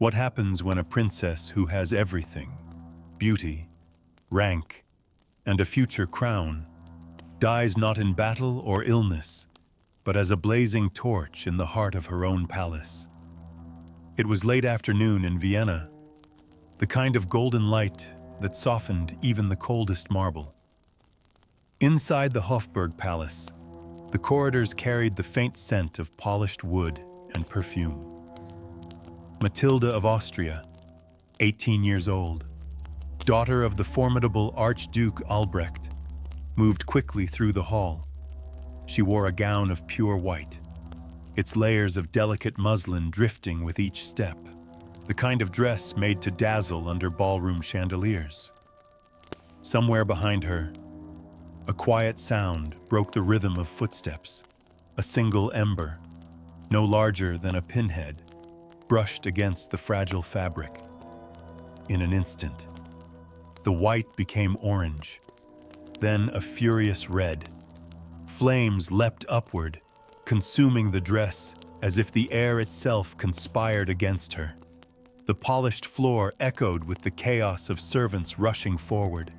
What happens when a princess who has everything, beauty, rank, and a future crown, dies not in battle or illness, but as a blazing torch in the heart of her own palace? It was late afternoon in Vienna, the kind of golden light that softened even the coldest marble. Inside the Hofburg Palace, the corridors carried the faint scent of polished wood and perfume. Mathilde of Austria, 18 years old, daughter of the formidable Archduke Albrecht, moved quickly through the hall. She wore a gown of pure white, its layers of delicate muslin drifting with each step, the kind of dress made to dazzle under ballroom chandeliers. Somewhere behind her, a quiet sound broke the rhythm of footsteps. A single ember, no larger than a pinhead, brushed against the fragile fabric. In an instant, the white became orange, then a furious red. Flames leapt upward, consuming the dress as if the air itself conspired against her. The polished floor echoed with the chaos of servants rushing forward,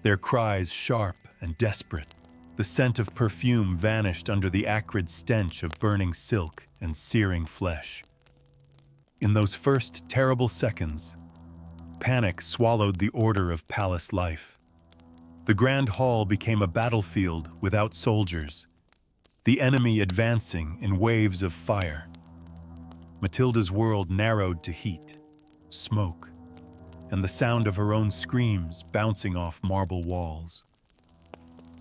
their cries sharp and desperate. The scent of perfume vanished under the acrid stench of burning silk and searing flesh. In those first terrible seconds, panic swallowed the order of palace life. The grand hall became a battlefield without soldiers, the enemy advancing in waves of fire. Mathilde's world narrowed to heat, smoke, and the sound of her own screams bouncing off marble walls.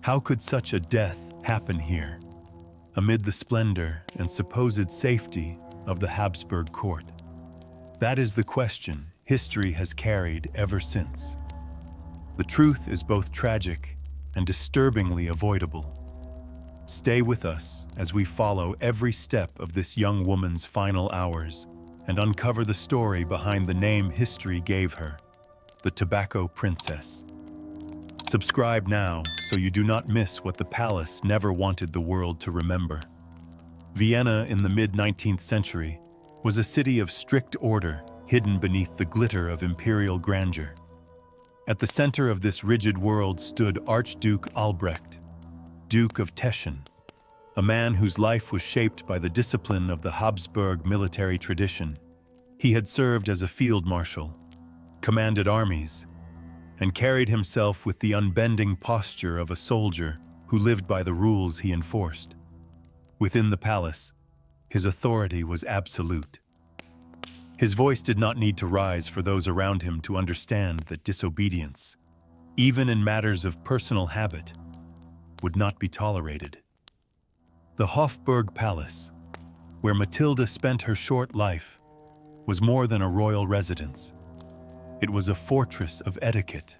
How could such a death happen here, amid the splendor and supposed safety of the Habsburg court? That is the question history has carried ever since. The truth is both tragic and disturbingly avoidable. Stay with us as we follow every step of this young woman's final hours and uncover the story behind the name history gave her, the Tobacco Princess. Subscribe now so you do not miss what the palace never wanted the world to remember. Vienna in the mid-19th century was a city of strict order hidden beneath the glitter of imperial grandeur. At the center of this rigid world stood Archduke Albrecht, Duke of Teschen, a man whose life was shaped by the discipline of the Habsburg military tradition. He had served as a field marshal, commanded armies, and carried himself with the unbending posture of a soldier who lived by the rules he enforced. Within the palace, his authority was absolute. His voice did not need to rise for those around him to understand that disobedience, even in matters of personal habit, would not be tolerated. The Hofburg Palace, where Mathilde spent her short life, was more than a royal residence. It was a fortress of etiquette,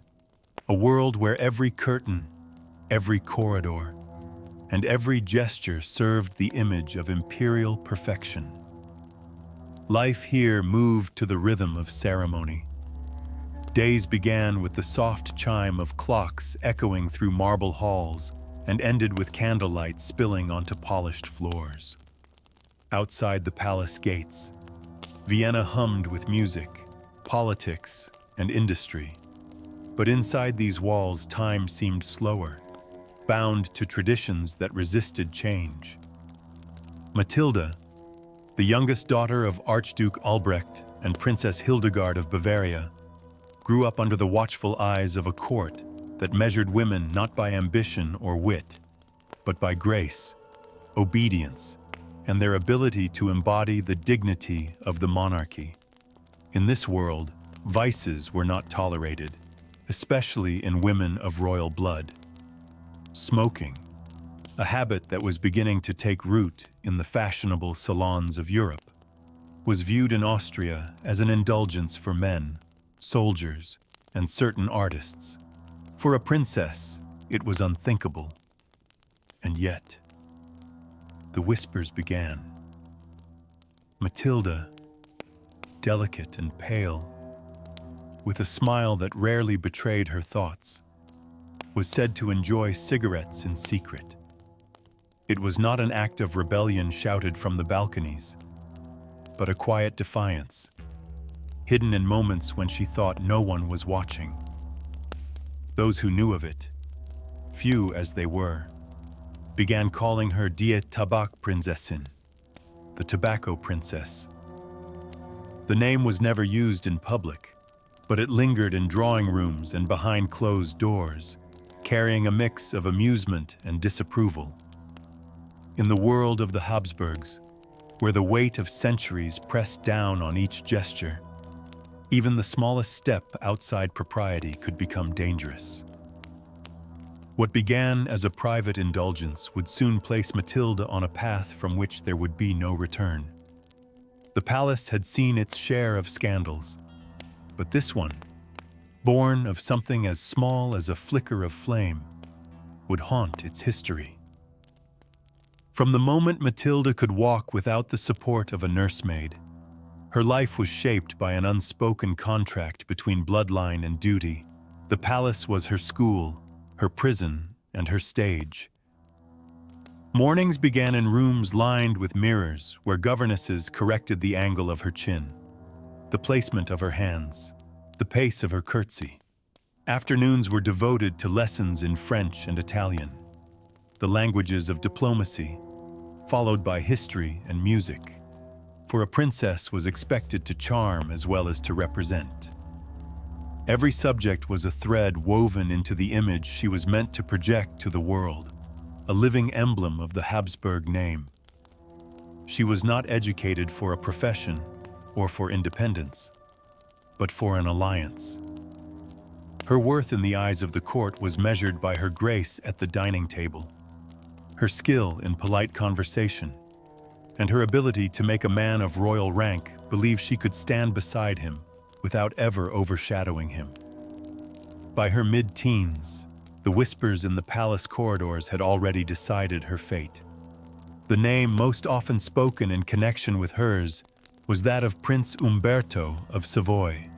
a world where every curtain, every corridor, and every gesture served the image of imperial perfection. Life here moved to the rhythm of ceremony. Days began with the soft chime of clocks echoing through marble halls and ended with candlelight spilling onto polished floors. Outside the palace gates, Vienna hummed with music, politics, and industry. But inside these walls, time seemed slower, bound to traditions that resisted change. Mathilde, the youngest daughter of Archduke Albrecht and Princess Hildegard of Bavaria, grew up under the watchful eyes of a court that measured women not by ambition or wit, but by grace, obedience, and their ability to embody the dignity of the monarchy. In this world, vices were not tolerated, especially in women of royal blood. Smoking, a habit that was beginning to take root in the fashionable salons of Europe, was viewed in Austria as an indulgence for men, soldiers, and certain artists. For a princess, it was unthinkable. And yet, the whispers began. Mathilde, delicate and pale, with a smile that rarely betrayed her thoughts, was said to enjoy cigarettes in secret. It was not an act of rebellion shouted from the balconies, but a quiet defiance, hidden in moments when she thought no one was watching. Those who knew of it, few as they were, began calling her Die Tabakprinzessin, the tobacco princess. The name was never used in public, but it lingered in drawing rooms and behind closed doors, carrying a mix of amusement and disapproval. In the world of the Habsburgs, where the weight of centuries pressed down on each gesture, even the smallest step outside propriety could become dangerous. What began as a private indulgence would soon place Mathilde on a path from which there would be no return. The palace had seen its share of scandals, but this one, born of something as small as a flicker of flame, would haunt its history. From the moment Mathilde could walk without the support of a nursemaid, her life was shaped by an unspoken contract between bloodline and duty. The palace was her school, her prison, and her stage. Mornings began in rooms lined with mirrors where governesses corrected the angle of her chin, the placement of her hands, the pace of her curtsy. Afternoons were devoted to lessons in French and Italian, the languages of diplomacy, followed by history and music, for a princess was expected to charm as well as to represent. Every subject was a thread woven into the image she was meant to project to the world, a living emblem of the Habsburg name. She was not educated for a profession or for independence, but for an alliance. Her worth in the eyes of the court was measured by her grace at the dining table, her skill in polite conversation, and her ability to make a man of royal rank believe she could stand beside him without ever overshadowing him. By her mid-teens, the whispers in the palace corridors had already decided her fate. The name most often spoken in connection with hers was that of Prince Umberto of Savoy,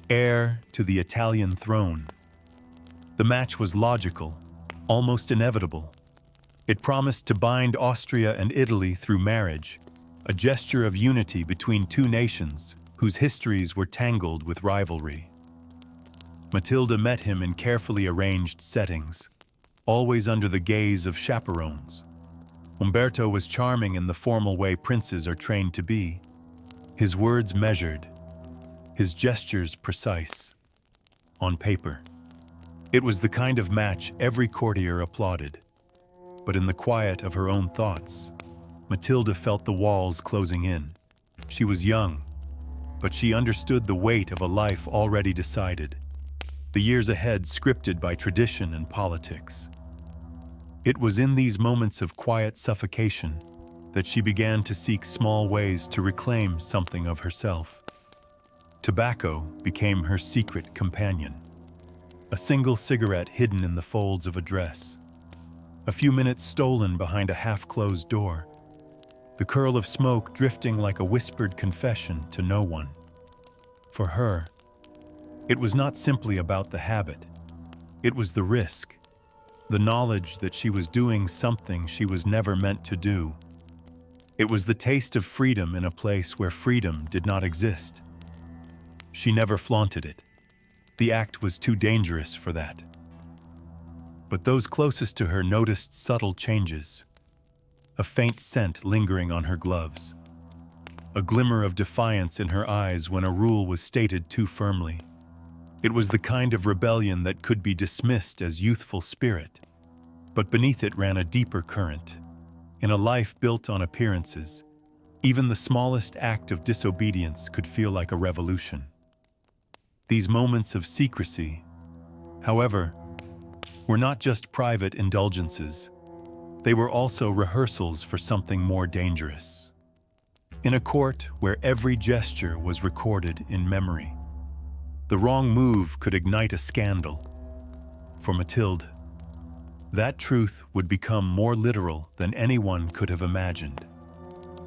heir to the Italian throne. The match was logical, almost inevitable. It promised to bind Austria and Italy through marriage, a gesture of unity between two nations whose histories were tangled with rivalry. Mathilde met him in carefully arranged settings, always under the gaze of chaperones. Umberto was charming in the formal way princes are trained to be, his words measured, his gestures precise. On paper, it was the kind of match every courtier applauded. But in the quiet of her own thoughts, Mathilde felt the walls closing in. She was young, but she understood the weight of a life already decided, the years ahead scripted by tradition and politics. It was in these moments of quiet suffocation that she began to seek small ways to reclaim something of herself. Tobacco became her secret companion, a single cigarette hidden in the folds of a dress, a few minutes stolen behind a half-closed door, the curl of smoke drifting like a whispered confession to no one. For her, it was not simply about the habit. It was the risk, the knowledge that she was doing something she was never meant to do. It was the taste of freedom in a place where freedom did not exist. She never flaunted it. The act was too dangerous for that. But those closest to her noticed subtle changes, a faint scent lingering on her gloves, a glimmer of defiance in her eyes when a rule was stated too firmly. It was the kind of rebellion that could be dismissed as youthful spirit, but beneath it ran a deeper current. In a life built on appearances, even the smallest act of disobedience could feel like a revolution. These moments of secrecy, however, were not just private indulgences. They were also rehearsals for something more dangerous. In a court where every gesture was recorded in memory, the wrong move could ignite a scandal. For Mathilde, that truth would become more literal than anyone could have imagined,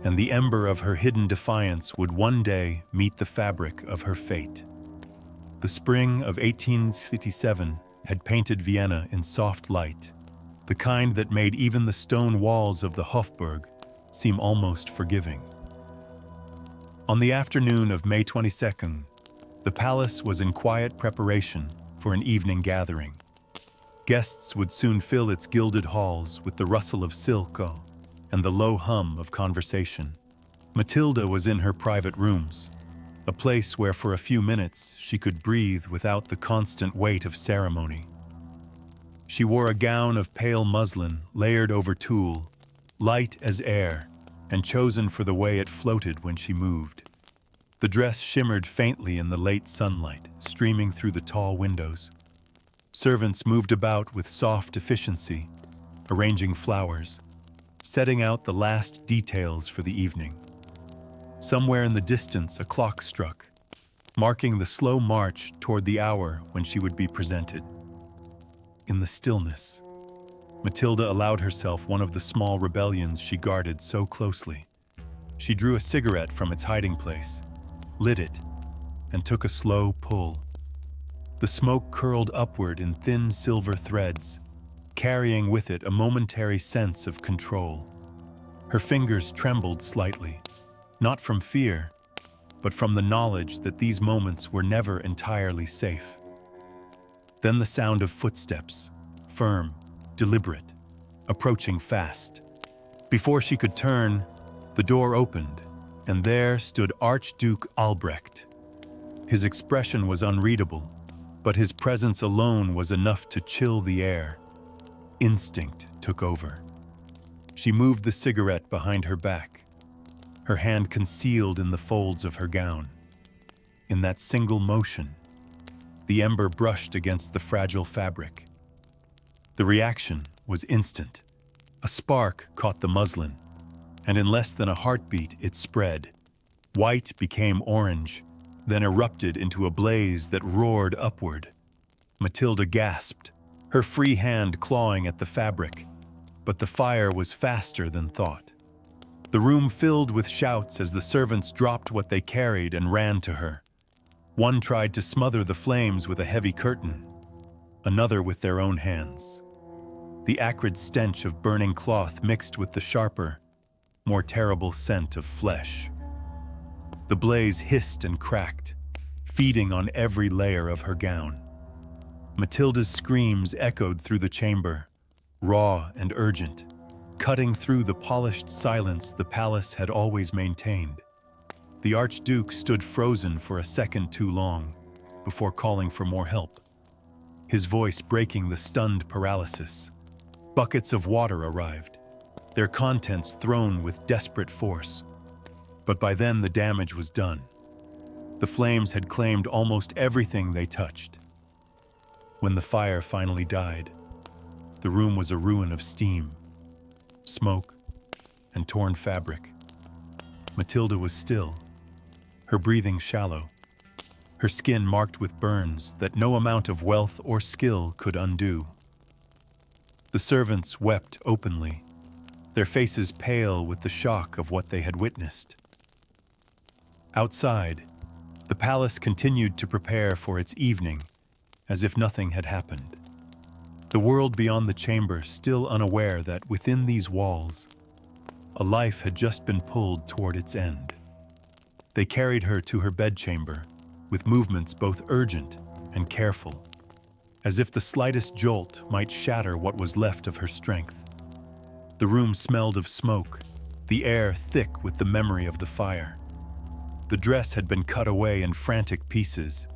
and the ember of her hidden defiance would one day meet the fabric of her fate. The spring of 1867 had painted Vienna in soft light, the kind that made even the stone walls of the Hofburg seem almost forgiving. On the afternoon of May 22nd, The palace was in quiet preparation for an evening gathering. Guests would soon fill its gilded halls with the rustle of silk and the low hum of conversation. Mathilde was in her private rooms, a place where for a few minutes she could breathe without the constant weight of ceremony. She wore a gown of pale muslin layered over tulle, light as air, and chosen for the way it floated when she moved. The dress shimmered faintly in the late sunlight, streaming through the tall windows. Servants moved about with soft efficiency, arranging flowers, setting out the last details for the evening. Somewhere in the distance, a clock struck, marking the slow march toward the hour when she would be presented. In the stillness, Mathilde allowed herself one of the small rebellions she guarded so closely. She drew a cigarette from its hiding place, lit it, and took a slow pull. The smoke curled upward in thin silver threads, carrying with it a momentary sense of control. Her fingers trembled slightly, not from fear, but from the knowledge that these moments were never entirely safe. Then the sound of footsteps, firm, deliberate, approaching fast. Before she could turn, the door opened, and there stood Archduke Albrecht. His expression was unreadable, but his presence alone was enough to chill the air. Instinct took over. She moved the cigarette behind her back, her hand concealed in the folds of her gown. In that single motion, the ember brushed against the fragile fabric. The reaction was instant. A spark caught the muslin, and in less than a heartbeat it spread. White became orange, then erupted into a blaze that roared upward. Mathilde gasped, her free hand clawing at the fabric, but the fire was faster than thought. The room filled with shouts as the servants dropped what they carried and ran to her. One tried to smother the flames with a heavy curtain, another with their own hands. The acrid stench of burning cloth mixed with the sharper, more terrible scent of flesh. The blaze hissed and cracked, feeding on every layer of her gown. Mathilde's screams echoed through the chamber, raw and urgent, cutting through the polished silence the palace had always maintained. The Archduke stood frozen for a second too long, before calling for more help, his voice breaking the stunned paralysis. Buckets of water arrived, their contents thrown with desperate force. But by then the damage was done. The flames had claimed almost everything they touched. When the fire finally died, the room was a ruin of steam, smoke, and torn fabric. Mathilde was still, her breathing shallow, her skin marked with burns that no amount of wealth or skill could undo. The servants wept openly, their faces pale with the shock of what they had witnessed. Outside, the palace continued to prepare for its evening, as if nothing had happened. The world beyond the chamber still unaware that within these walls, a life had just been pulled toward its end. They carried her to her bedchamber, with movements both urgent and careful, as if the slightest jolt might shatter what was left of her strength. The room smelled of smoke, the air thick with the memory of the fire. The dress had been cut away in frantic pieces,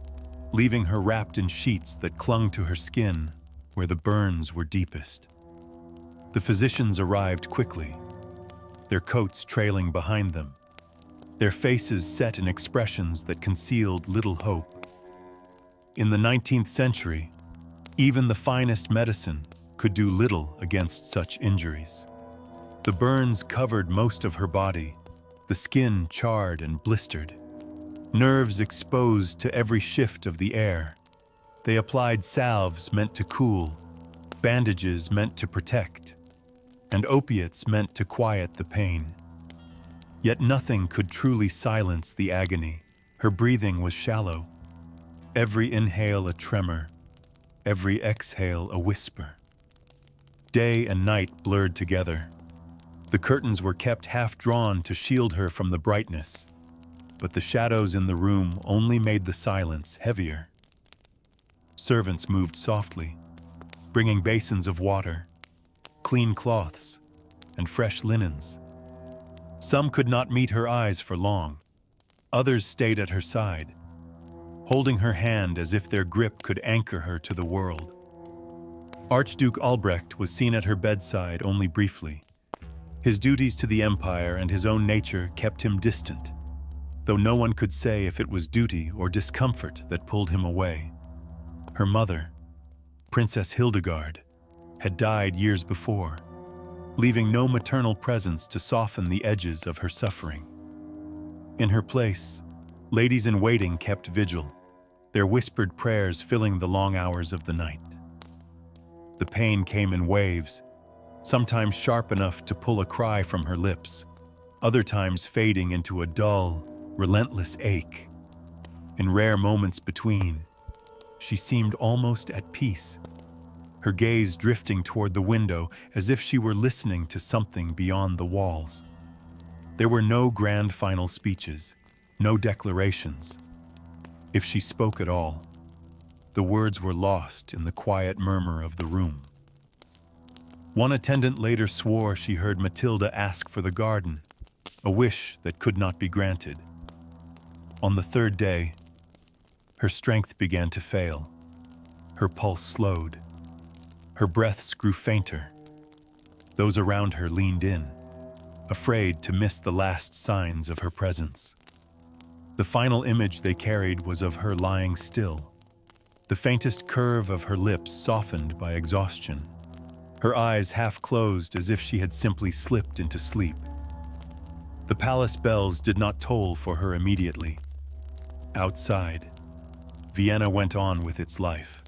leaving her wrapped in sheets that clung to her skin where the burns were deepest. The physicians arrived quickly, their coats trailing behind them, their faces set in expressions that concealed little hope. In the 19th century, even the finest medicine could do little against such injuries. The burns covered most of her body, the skin charred and blistered, nerves exposed to every shift of the air. They applied salves meant to cool, bandages meant to protect, and opiates meant to quiet the pain. Yet nothing could truly silence the agony. Her breathing was shallow, every inhale a tremor, every exhale a whisper. Day and night blurred together. The curtains were kept half drawn to shield her from the brightness. but the shadows in the room only made the silence heavier. Servants moved softly, bringing basins of water, clean cloths, and fresh linens. Some could not meet her eyes for long. Others stayed at her side, holding her hand as if their grip could anchor her to the world. Archduke Albrecht was seen at her bedside only briefly. His duties to the empire and his own nature kept him distant, though no one could say if it was duty or discomfort that pulled him away. Her mother, Princess Hildegard, had died years before, leaving no maternal presence to soften the edges of her suffering. In her place, ladies-in-waiting kept vigil, their whispered prayers filling the long hours of the night. The pain came in waves, sometimes sharp enough to pull a cry from her lips, other times fading into a dull, relentless ache. In rare moments between, she seemed almost at peace, her gaze drifting toward the window as if she were listening to something beyond the walls. There were no grand final speeches, no declarations. If she spoke at all, the words were lost in the quiet murmur of the room. One attendant later swore she heard Mathilde ask for the garden, a wish that could not be granted. On the third day, her strength began to fail. Her pulse slowed. Her breaths grew fainter. Those around her leaned in, afraid to miss the last signs of her presence. The final image they carried was of her lying still, the faintest curve of her lips softened by exhaustion, her eyes half closed as if she had simply slipped into sleep. The palace bells did not toll for her immediately. Outside, Vienna went on with its life,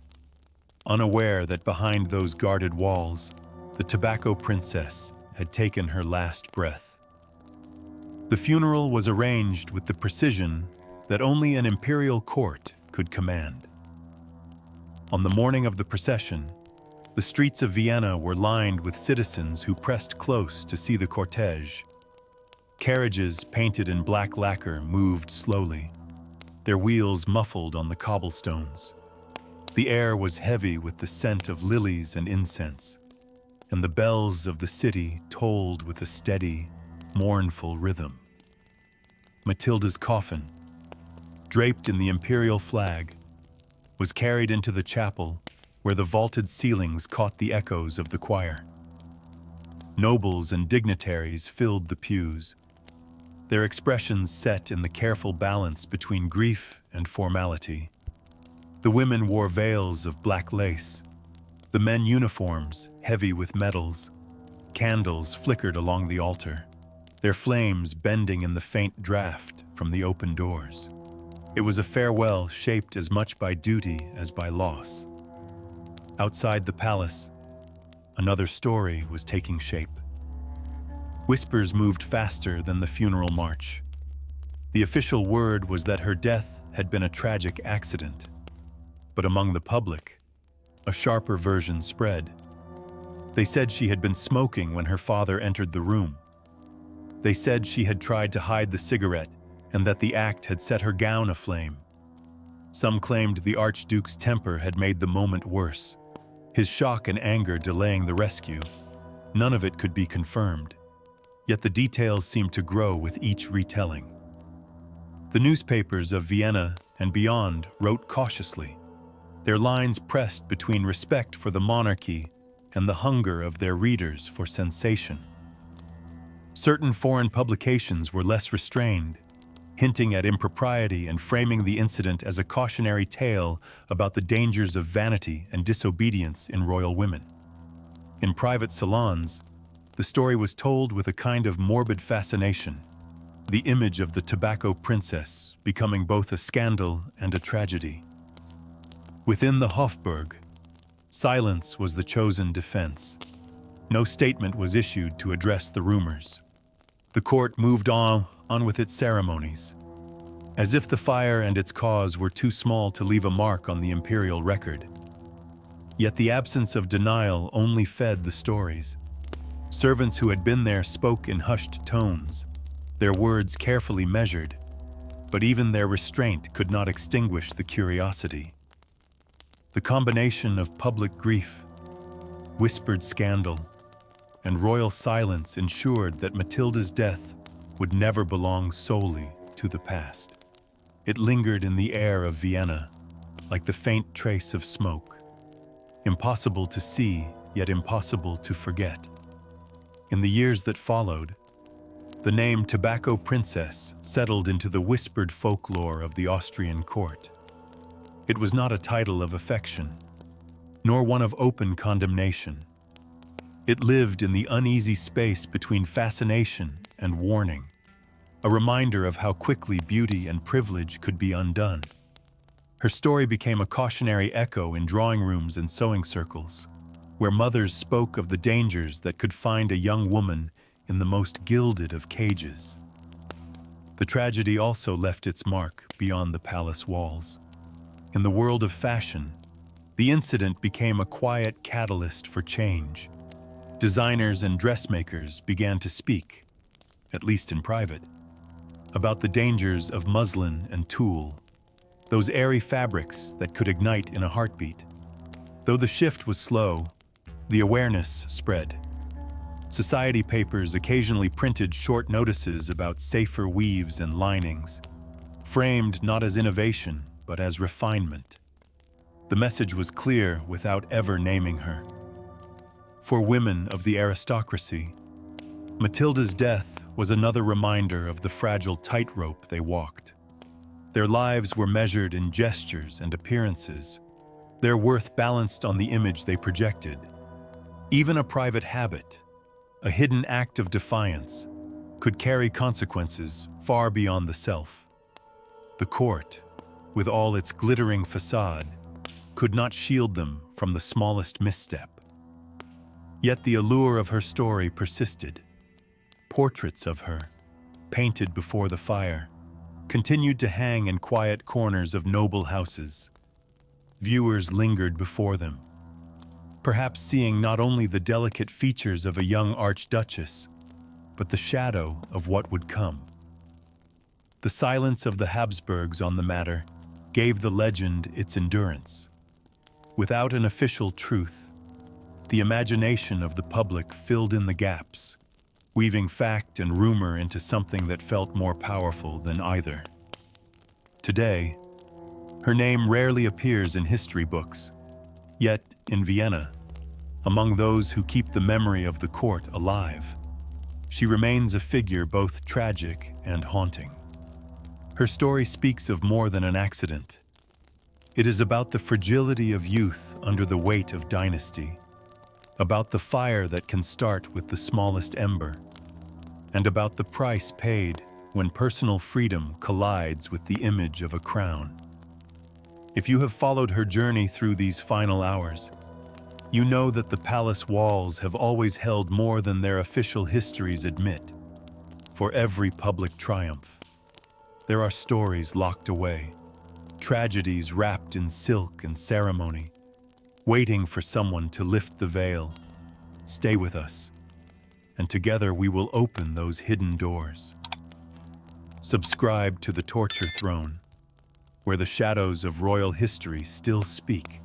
unaware that behind those guarded walls, the tobacco princess had taken her last breath. The funeral was arranged with the precision that only an imperial court could command. On the morning of the procession, the streets of Vienna were lined with citizens who pressed close to see the cortege. Carriages painted in black lacquer moved slowly, their wheels muffled on the cobblestones. The air was heavy with the scent of lilies and incense, and the bells of the city tolled with a steady, mournful rhythm. Mathilde's coffin, draped in the imperial flag, was carried into the chapel where the vaulted ceilings caught the echoes of the choir. Nobles and dignitaries filled the pews, their expressions set in the careful balance between grief and formality. The women wore veils of black lace, the men uniforms heavy with medals. Candles flickered along the altar, their flames bending in the faint draft from the open doors. It was a farewell shaped as much by duty as by loss. Outside the palace, another story was taking shape. Whispers moved faster than the funeral march. The official word was that her death had been a tragic accident. But among the public, a sharper version spread. They said she had been smoking when her father entered the room. They said she had tried to hide the cigarette and that the act had set her gown aflame. Some claimed the Archduke's temper had made the moment worse, his shock and anger delaying the rescue. None of it could be confirmed, yet the details seemed to grow with each retelling. The newspapers of Vienna and beyond wrote cautiously, their lines pressed between respect for the monarchy and the hunger of their readers for sensation. Certain foreign publications were less restrained, hinting at impropriety and framing the incident as a cautionary tale about the dangers of vanity and disobedience in royal women. In private salons, the story was told with a kind of morbid fascination, the image of the tobacco princess becoming both a scandal and a tragedy. Within the Habsburg, silence was the chosen defense. No statement was issued to address the rumors. The court moved on with its ceremonies, as if the fire and its cause were too small to leave a mark on the imperial record. Yet the absence of denial only fed the stories. Servants who had been there spoke in hushed tones, their words carefully measured. but even their restraint could not extinguish the curiosity. The combination of public grief, whispered scandal, and royal silence ensured that Mathilde's death would never belong solely to the past. It lingered in the air of Vienna, like the faint trace of smoke, impossible to see, yet impossible to forget. In the years that followed, the name Tobacco Princess settled into the whispered folklore of the Austrian court. It was not a title of affection, nor one of open condemnation. It lived in the uneasy space between fascination and warning, a reminder of how quickly beauty and privilege could be undone. Her story became a cautionary echo in drawing rooms and sewing circles, where mothers spoke of the dangers that could find a young woman in the most gilded of cages. The tragedy also left its mark beyond the palace walls. In the world of fashion, the incident became a quiet catalyst for change. Designers and dressmakers began to speak, at least in private, about the dangers of muslin and tulle, those airy fabrics that could ignite in a heartbeat. Though the shift was slow, the awareness spread. Society papers occasionally printed short notices about safer weaves and linings, framed not as innovation, but as refinement. The message was clear without ever naming her. For women of the aristocracy, Mathilde's death was another reminder of the fragile tightrope they walked. Their lives were measured in gestures and appearances, their worth balanced on the image they projected. Even a private habit, a hidden act of defiance, could carry consequences far beyond the self. The court, with all its glittering facade, could not shield them from the smallest misstep. Yet the allure of her story persisted. Portraits of her, painted before the fire, continued to hang in quiet corners of noble houses. Viewers lingered before them, perhaps seeing not only the delicate features of a young archduchess, but the shadow of what would come. The silence of the Habsburgs on the matter gave the legend its endurance. Without an official truth, the imagination of the public filled in the gaps, weaving fact and rumor into something that felt more powerful than either. Today, her name rarely appears in history books, yet in Vienna, among those who keep the memory of the court alive, she remains a figure both tragic and haunting. Her story speaks of more than an accident. It is about the fragility of youth under the weight of dynasty, about the fire that can start with the smallest ember, and about the price paid when personal freedom collides with the image of a crown. If you have followed her journey through these final hours, you know that the palace walls have always held more than their official histories admit. For every public triumph, there are stories locked away, tragedies wrapped in silk and ceremony, waiting for someone to lift the veil. Stay with us, and together we will open those hidden doors. Subscribe to the Torture Throne, where the shadows of royal history still speak.